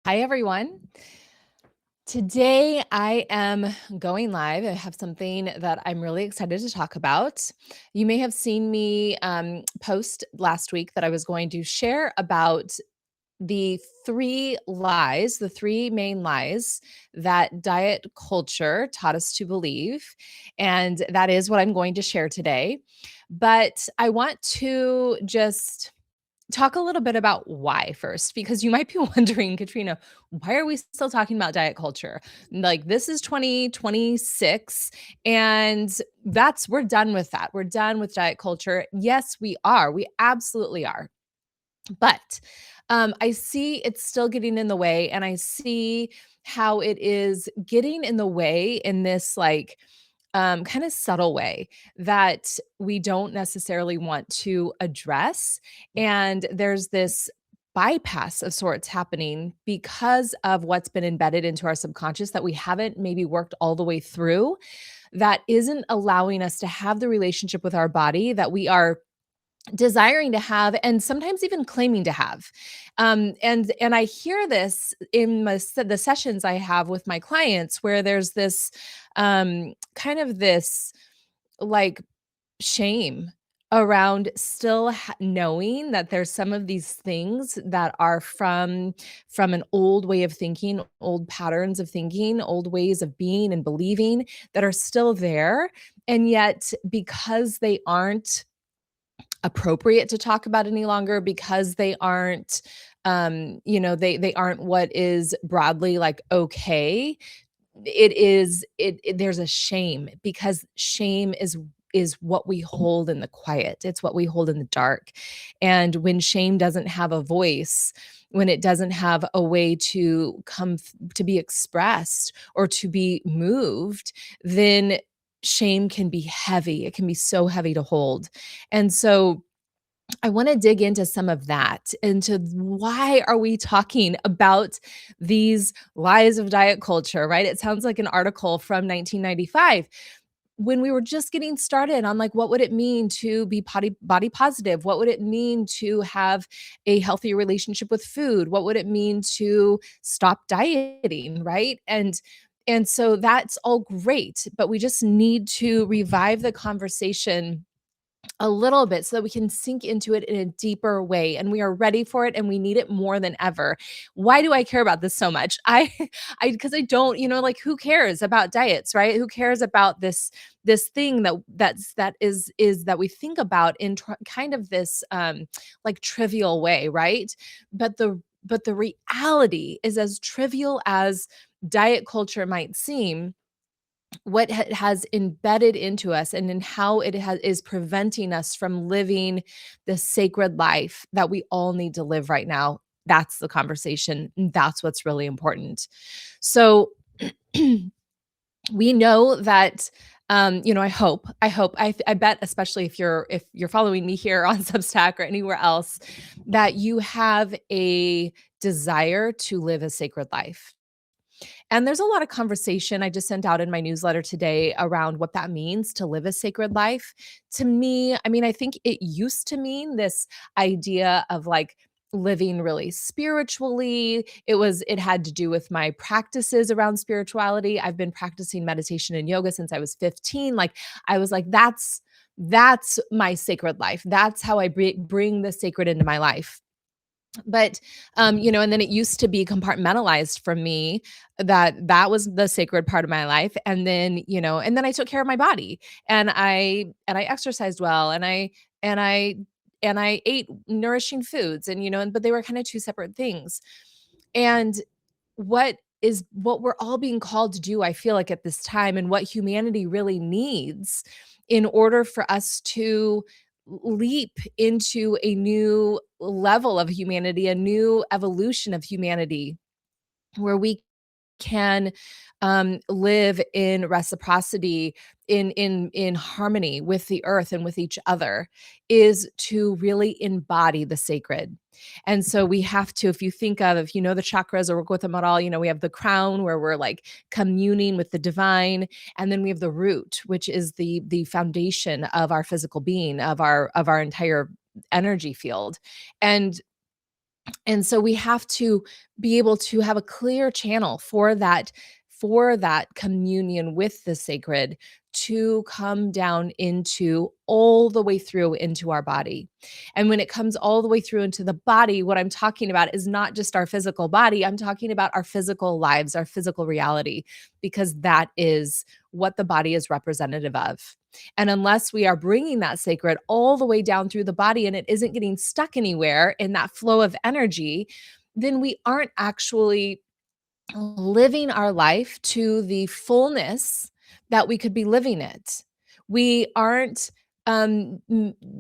Hi, everyone. Today I am going live. I have something that I'm really excited to talk about. You may have seen me post last week that I was going to share about the the three main lies that diet culture taught us to believe. And that is what I'm going to share today. But I want to just talk a little bit about why first, because you might be wondering, Katrina, why are we still talking about diet culture? Like, this is 2026, and we're done with that. We're done with diet culture. Yes, we are. We absolutely are. But I see it's still getting in the way, and I see how it is getting in the way in this kind of subtle way that we don't necessarily want to address. And there's this bypass of sorts happening because of what's been embedded into our subconscious that we haven't maybe worked all the way through, that isn't allowing us to have the relationship with our body that we are desiring to have and sometimes even claiming to have. And I hear this in the sessions I have with my clients, where there's this kind of this like shame around still knowing that there's some of these things that are from an old way of thinking, old patterns of thinking, old ways of being and believing that are still there. And yet, because they aren't appropriate to talk about any longer, because they aren't they aren't what is broadly like okay, there's a shame, because shame is what we hold in the quiet. It's what we hold in the dark. And when shame doesn't have a voice, when it doesn't have a way to to be expressed or to be moved, then shame can be heavy. It can be so heavy to hold. And so I want to dig into some of that, into why are we talking about these lies of diet culture, right? It sounds like an article from 1995, when we were just getting started on like, what would it mean to be body positive? What would it mean to have a healthy relationship with food? What would it mean to stop dieting, right? And so that's all great, but we just need to revive the conversation a little bit so that we can sink into it in a deeper way, and we are ready for it, and we need it more than ever. Why do I care about this so much? I because I don't, like, who cares about diets, right? Who cares about this thing that is that we think about in kind of this like trivial way, right? But the reality is, as trivial as diet culture might seem, what has embedded into us and in how is preventing us from living the sacred life that we all need to live right now. That's the conversation. And that's what's really important. So we know that I bet, especially if you're following me here on Substack or anywhere else, that you have a desire to live a sacred life. And there's a lot of conversation I just sent out in my newsletter today around what that means to live a sacred life. To me, I mean, I think it used to mean this idea of like living really spiritually. It had to do with my practices around spirituality. I've been practicing meditation and yoga since I was 15. Like, I was like, that's my sacred life. That's how I bring the sacred into my life. But and then it used to be compartmentalized from me, that was the sacred part of my life. And then I took care of my body, and I exercised well, and I ate nourishing foods, but they were kind of two separate things. And what we're all being called to do, I feel like, at this time, and what humanity really needs in order for us to leap into a new level of humanity, a new evolution of humanity, where we can live in reciprocity, in harmony with the earth and with each other, is to really embody the sacred. And so we have to, if you know the chakras or work with them at all, we have the crown, where we're like communing with the divine, and then we have the root, which is the foundation of our physical being, of our entire energy field. And And so we have to be able to have a clear channel for that communion with the sacred to come down into all the way through into our body. And when it comes all the way through into the body, what I'm talking about is not just our physical body, I'm talking about our physical lives, our physical reality, because that is what the body is representative of. And unless we are bringing that sacred all the way down through the body and it isn't getting stuck anywhere in that flow of energy, then we aren't actually living our life to the fullness that we could be living it. We aren't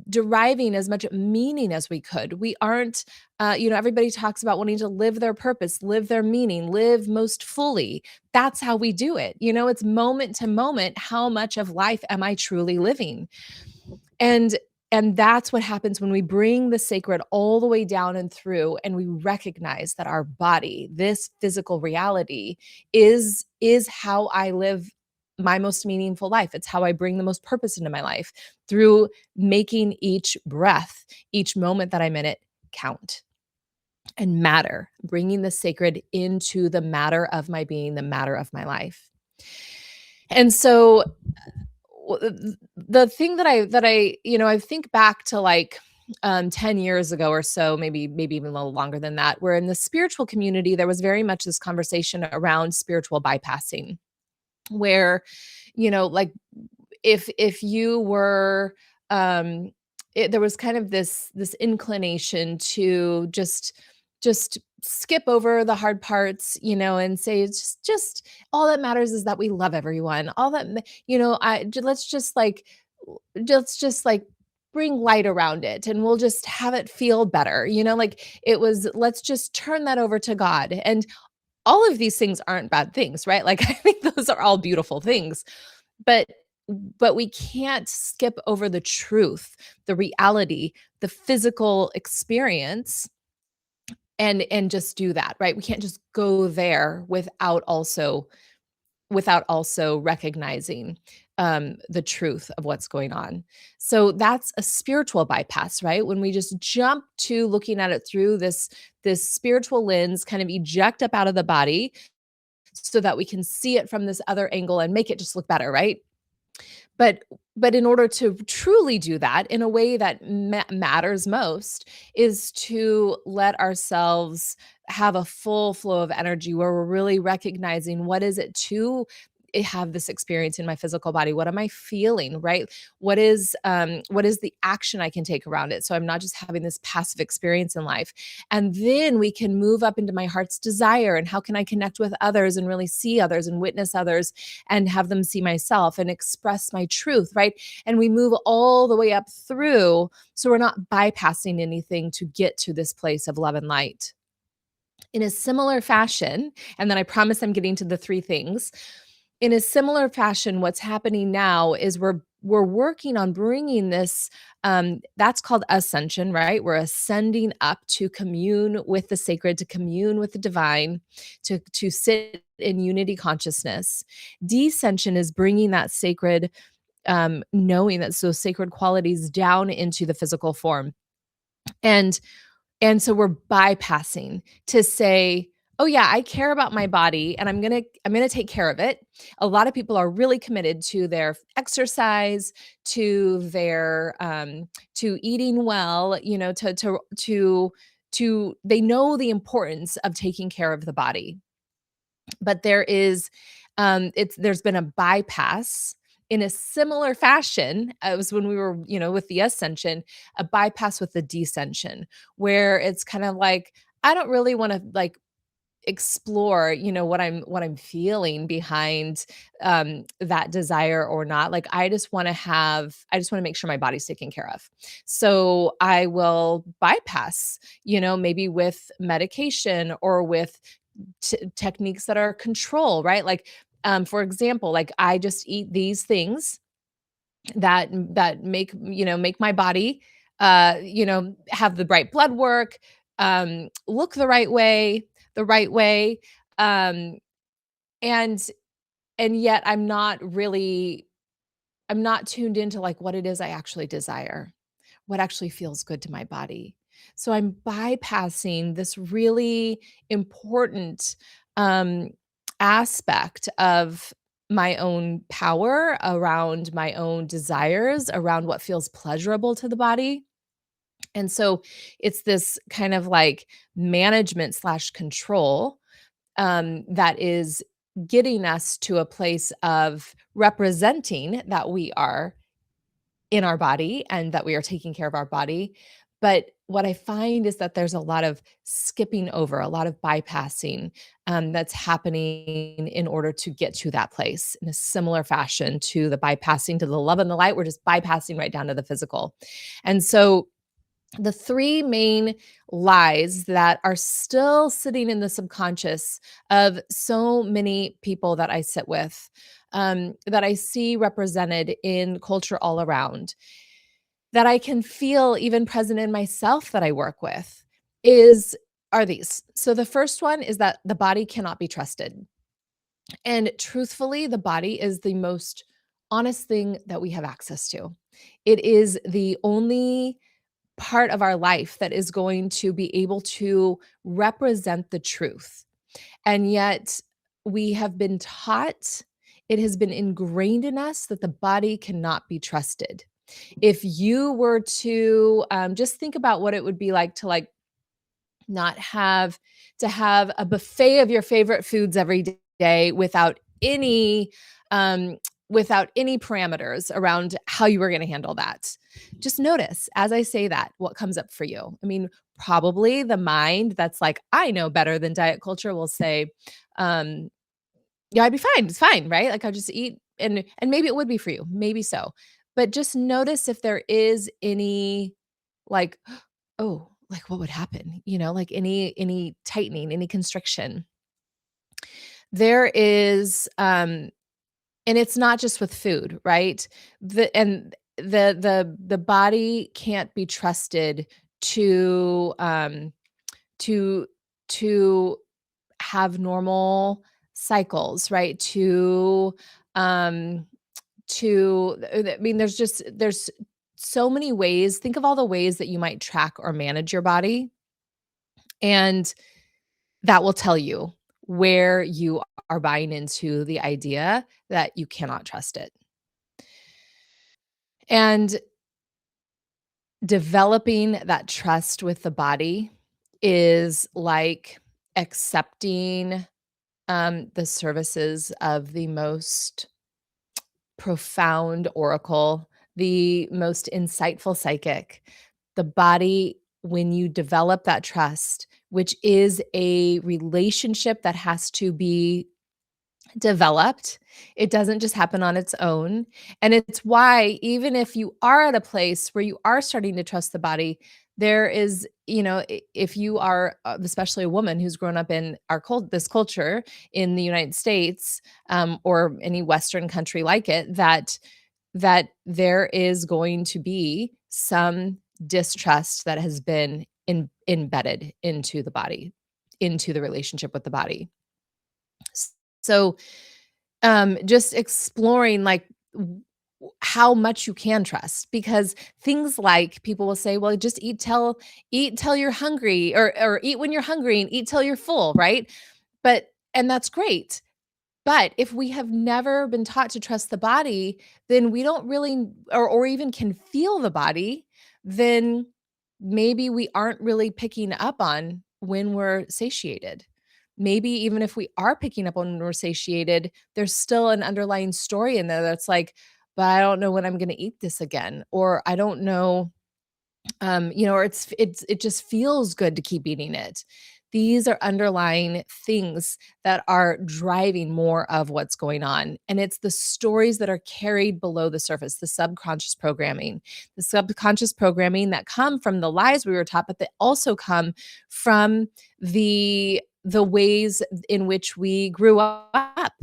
deriving as much meaning as we could. We aren't, everybody talks about wanting to live their purpose, live their meaning, live most fully. That's how we do it. It's moment to moment. How much of life am I truly living? And that's what happens when we bring the sacred all the way down and through and we recognize that our body, this physical reality is how I live my most meaningful life. It's how I bring the most purpose into my life through making each breath, each moment that I'm in it count and matter, bringing the sacred into the matter of my being, the matter of my life. And so the thing I think back to like 10 years ago or so, maybe even a little longer than that, where in the spiritual community there was very much this conversation around spiritual bypassing, where like if you were there was kind of this inclination to just skip over the hard parts, and say it's just all that matters is that we love everyone. All that let's just like bring light around it and we'll just have it feel better. Like it was, let's just turn that over to God. And all of these things aren't bad things, right? Like I think those are all beautiful things. But we can't skip over the truth, the reality, the physical experience and just do that, right? We can't just go there without also recognizing the truth of what's going on. So that's a spiritual bypass, right? When we just jump to looking at it through this spiritual lens, kind of eject up out of the body so that we can see it from this other angle and make it just look better, right? But in order to truly do that in a way that matters most is to let ourselves have a full flow of energy where we're really recognizing what is it to have this experience in my physical body. What am I feeling, right? What is the action I can take around it, so I'm not just having this passive experience in life. And then we can move up into my heart's desire, and how can I connect with others and really see others and witness others and have them see myself and express my truth, right? And we move all the way up through, so we're not bypassing anything to get to this place of love and light. In a similar fashion, and then I promise I'm getting to the three things. In a similar fashion, what's happening now is we're working on bringing this, that's called ascension, right? We're ascending up to commune with the sacred, to commune with the divine, to sit in unity consciousness. Descension is bringing that sacred, knowing that those sacred qualities down into the physical form. And so we're bypassing to say, "Oh yeah, I care about my body and I'm going to take care of it." A lot of people are really committed to their exercise, to their to eating well, to they know the importance of taking care of the body. But there's been a bypass in a similar fashion as when we were, with the ascension, a bypass with the descension, where it's kind of like, I don't really want to like explore, what I'm feeling behind that desire or not. Like I just want to make sure my body's taken care of. So I will bypass, maybe with medication or with techniques that are control, right? Like, for example, like I just eat these things that make my body, have the right blood work, look the right way, um, and yet I'm not tuned into like what it is I actually desire, what actually feels good to my body. So I'm bypassing this really important um, aspect of my own power, around my own desires, around what feels pleasurable to the body. And so it's this kind of like management slash control that is getting us to a place of representing that we are in our body and that we are taking care of our body. But what I find is that there's a lot of skipping over, a lot of bypassing that's happening in order to get to that place in a similar fashion to the bypassing to the love and the light. We're just bypassing right down to the physical. And so the three main lies that are still sitting in the subconscious of so many people that I sit with, that I see represented in culture all around, that I can feel even present in myself that I work with, is are these. So the first one is that the body cannot be trusted. And truthfully, the body is the most honest thing that we have access to. It is the only part of our life that is going to be able to represent the truth. And yet, we have been taught, it has been ingrained in us that the body cannot be trusted. If you were to just think about what it would be like to not have to have a buffet of your favorite foods every day um, without any parameters around how you were going to handle that. Just notice as I say that, what comes up for you. I mean, probably the mind that's like, I know better than diet culture will say, um, yeah, I'd be fine. It's fine, right? Like I'll just eat and maybe it would be for you. Maybe so. But just notice if there is any like, oh, like what would happen? Like any tightening, any constriction. There is and it's not just with food, right? The body can't be trusted to to to have normal cycles, right? Um I mean there's so many ways. Think of all the ways that you might track or manage your body, and that will tell you where you are buying into the idea that you cannot trust it. And developing that trust with the body is like accepting the services of the most profound oracle, the most insightful psychic. The body, when you develop that trust, which is a relationship that has to be developed. It doesn't just happen on its own. And it's why, even if you are at a place where you are starting to trust the body, there is, if you are, especially a woman who's grown up in this culture in the United States, or any Western country like it, that there is going to be some distrust that has been embedded into the body, into the relationship with the body. So, just exploring how much you can trust, because things like people will say, well, just eat till you're hungry, or eat when you're hungry and eat till you're full, right? And that's great. But if we have never been taught to trust the body, then we don't really, or even can feel the body, then maybe we aren't really picking up on when we're satiated. Maybe even if we are picking up on when we're satiated, there's still an underlying story in there that's like, but I don't know when I'm going to eat this again, or I don't know, or it just feels good to keep eating it. These are underlying things that are driving more of what's going on. And it's the stories that are carried below the surface, the subconscious programming that come from the lies we were taught, but they also come from the ways in which we grew up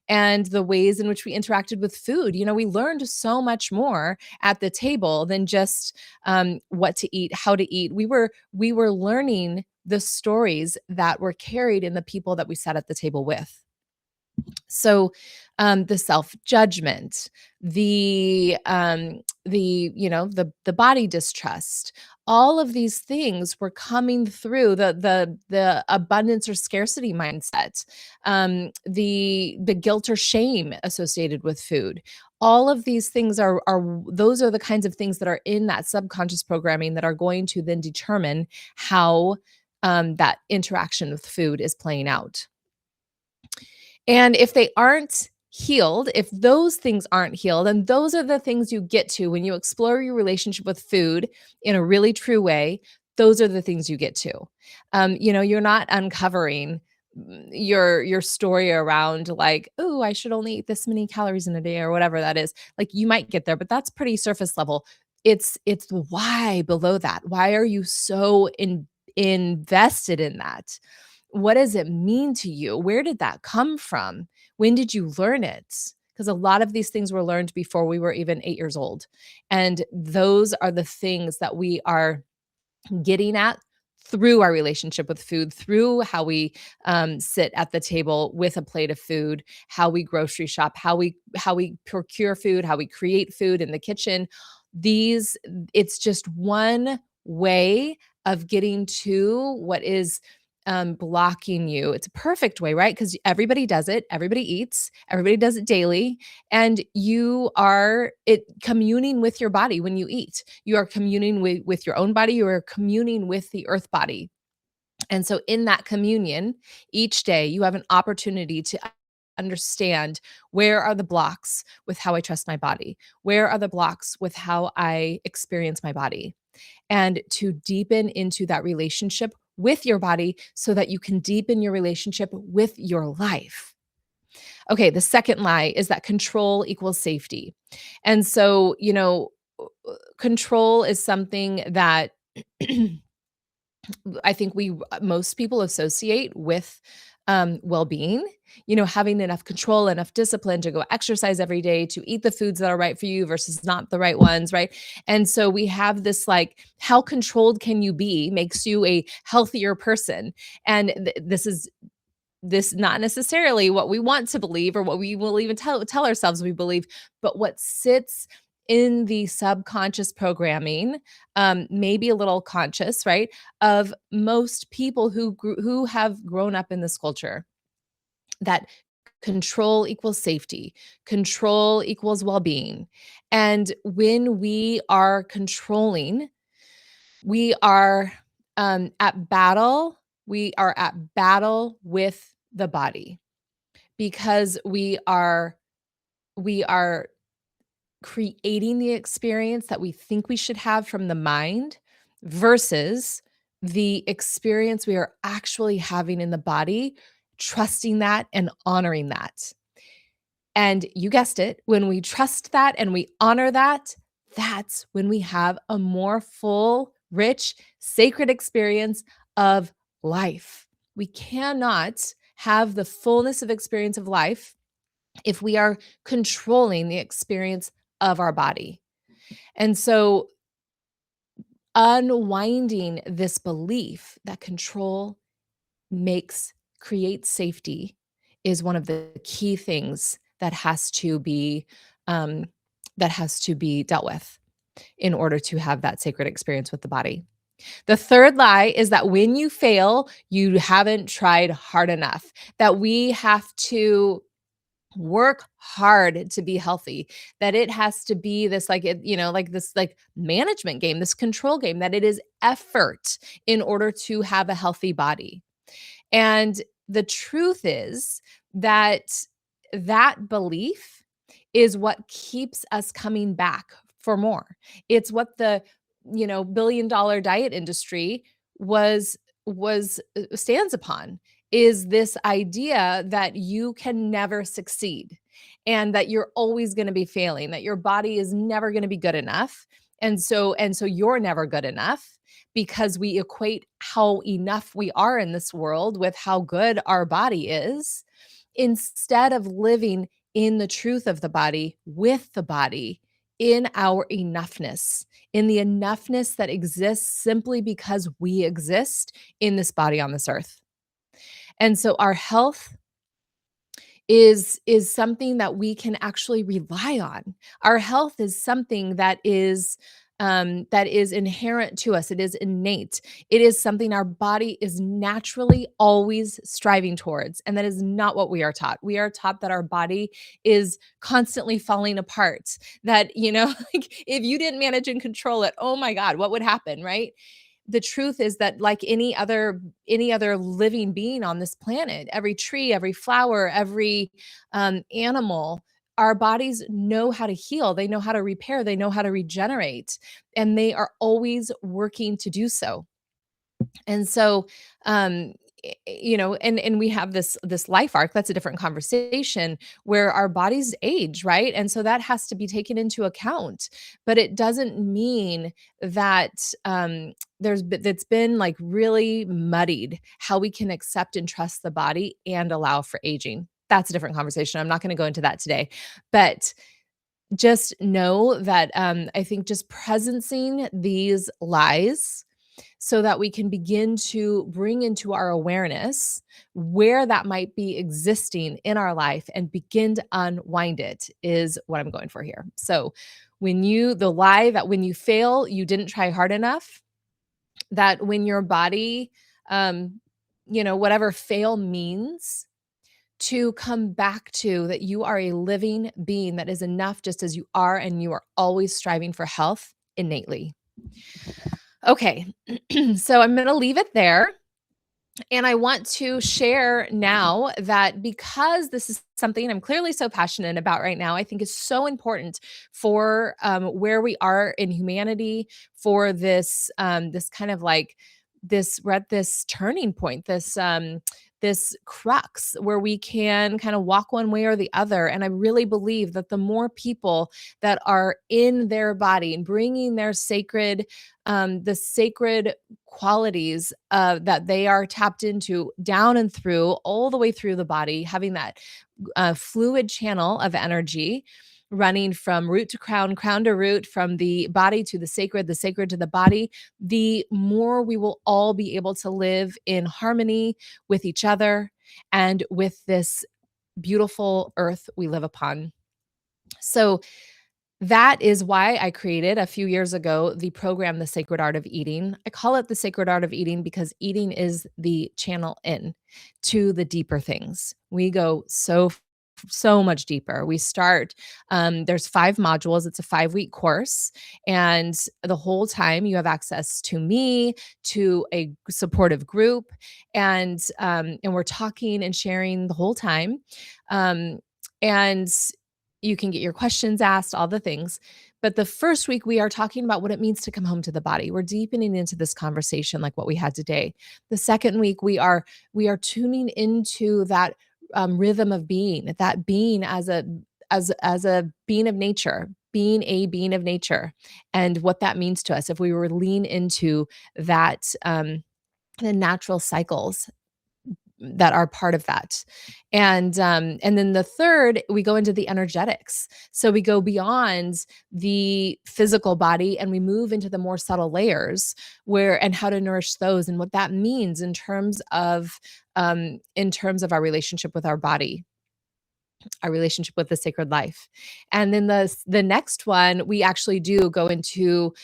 and the ways in which we interacted with food. We learned so much more at the table than just what to eat, how to eat. We were learning the stories that were carried in the people that we sat at the table with. So, the self-judgment, the body distrust, all of these things were coming through the abundance or scarcity mindset, the guilt or shame associated with food. All of these things are those are the kinds of things that are in that subconscious programming that are going to then determine how that interaction with food is playing out. And if they aren't healed, if those things aren't healed, and those are the things you get to when you explore your relationship with food in a really true way, those are the things you get to. You're not uncovering your story around like, oh, I should only eat this many calories in a day or whatever that is. Like you might get there, but that's pretty surface level. It's the why below that. Why are you so invested in that? What does it mean to you? Where did that come from? When did you learn it? Because a lot of these things were learned before we were even 8 years old. And those are the things that we are getting at through our relationship with food, through how we sit at the table with a plate of food, how we grocery shop, how we procure food, how we create food in the kitchen. These, it's just one way of getting to what is blocking you. It's a perfect way, right? Because everybody does it, everybody eats, everybody does it daily, and you are it communing with your body when you eat. You are communing with your own body, you are communing with the earth body. And so in that communion, each day you have an opportunity to understand, where are the blocks with how I trust my body? Where are the blocks with how I experience my body? And to deepen into that relationship with your body so that you can deepen your relationship with your life. Okay, the second lie is that control equals safety. And so, control is something that I think most people associate with well-being, having enough control, enough discipline to go exercise every day, to eat the foods that are right for you versus not the right ones, right? And so we have this like, how controlled can you be makes you a healthier person. And this not necessarily what we want to believe or what we will even tell ourselves we believe, but what sits in the subconscious programming, maybe a little conscious, right, of most people who have grown up in this culture, that control equals safety, control equals well-being. And when we are controlling, we are at battle. We are at battle with the body because we are creating the experience that we think we should have from the mind versus the experience we are actually having in the body, trusting that and honoring that. And you guessed it, when we trust that and we honor that, that's when we have a more full, rich, sacred experience of life. We cannot have the fullness of experience of life if we are controlling the experience of our body. And so, unwinding this belief that control makes creates safety is one of the key things um, that has to be dealt with in order to have that sacred experience with the body. The third lie is that when you fail, you haven't tried hard enough, that we have to work hard to be healthy, that it has to be this like like this like management game, this control game, that it is effort in order to have a healthy body. And the truth is that that belief is what keeps us coming back for more. It's what the, billion-dollar diet industry stands upon, is this idea that you can never succeed and that you're always going to be failing, that your body is never going to be good enough. And so you're never good enough, because we equate how enough we are in this world with how good our body is, instead of living in the truth of the body, with the body, in our enoughness, in the enoughness that exists simply because we exist in this body on this earth. And so our health is something that we can actually rely on. Our health is something that is that is inherent to us. It is innate. It is something our body is naturally always striving towards. And that is not what we are taught. We are taught that our body is constantly falling apart. That, like if you didn't manage and control it, oh my God, what would happen, right? The truth is that like any other living being on this planet, every tree, every flower, every animal, our bodies know how to heal, they know how to repair, they know how to regenerate, and they are always working to do so. And so, and we have this life arc. That's a different conversation where our bodies age, right? And so that has to be taken into account. But it doesn't mean that that's been like really muddied how we can accept and trust the body and allow for aging. That's a different conversation. I'm not going to go into that today, but just know that I think just presencing these lies so that we can begin to bring into our awareness where that might be existing in our life and begin to unwind it is what I'm going for here. So, the lie that when you fail, you didn't try hard enough, that when your body, whatever fail means, to come back to that you are a living being that is enough just as you are, and you are always striving for health innately. Okay, so I'm going to leave it there. And I want to share now that because this is something I'm clearly so passionate about right now, I think is so important for where we are in humanity, for this kind of like we're at this turning point, this crux where we can kind of walk one way or the other. And I really believe that the more people that are in their body and bringing their the sacred qualities that they are tapped into down and through all the way through the body, having that fluid channel of energy running from root to crown, crown to root, from the body to the sacred to the body, the more we will all be able to live in harmony with each other and with this beautiful earth we live upon. So, that is why I created a few years ago the program, The Sacred Art of Eating. I call it The Sacred Art of Eating because eating is the channel in to the deeper things. We go so much deeper. We start, there's 5 modules. It's a 5-week course. And the whole time you have access to me, to a supportive group, and we're talking and sharing the whole time. And you can get your questions asked, all the things. But the first week, we are talking about what it means to come home to the body. We're deepening into this conversation like what we had today. The second week, we are tuning into that rhythm of being, that being as a being of nature, being a being of nature, and what that means to us if we were lean into that the natural cycles that are part of that. And then the third, we go into the energetics. So we go beyond the physical body and we move into the more subtle layers and how to nourish those and what that means in terms of our relationship with our body, our relationship with the sacred life. And then the next one, we actually do go into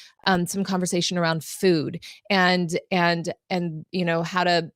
some conversation around food and how to,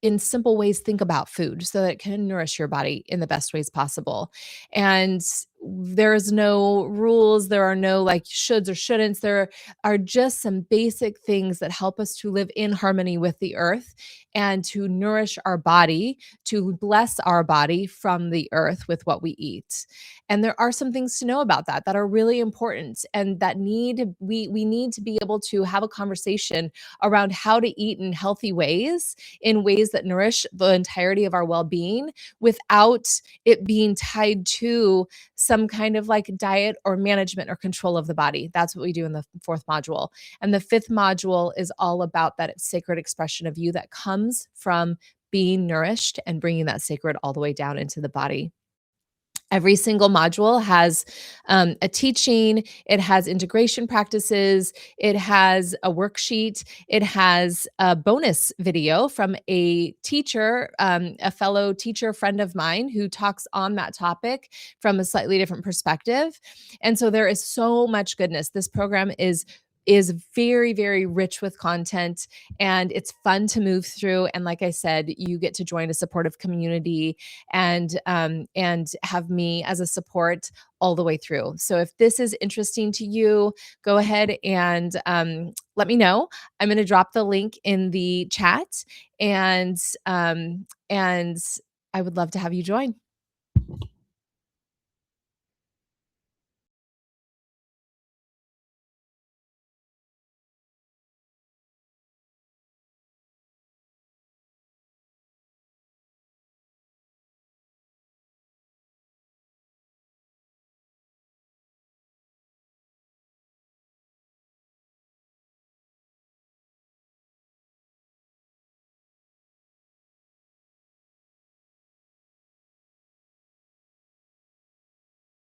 in simple ways, think about food so that it can nourish your body in the best ways possible. And there is no rules, there are no like shoulds or shouldn'ts. There are just some basic things that help us to live in harmony with the earth and to nourish our body, to bless our body from the earth with what we eat. And there are some things to know about that are really important, and that we need to be able to have a conversation around how to eat in healthy ways, in ways that nourish the entirety of our well-being without it being tied to some kind of like diet or management or control of the body. That's what we do in the 4th module. And the 5th module is all about that sacred expression of you that comes from being nourished and bringing that sacred all the way down into the body. Every single module has a teaching, it has integration practices, it has a worksheet, it has a bonus video from a teacher, a fellow teacher friend of mine who talks on that topic from a slightly different perspective. And so there is so much goodness. This program is is very, very rich with content, and it's fun to move through. And like I said, you get to join a supportive community and have me as a support all the way through. So if this is interesting to you, go ahead and let me know. I'm going to drop the link in the chat, and I would love to have you join.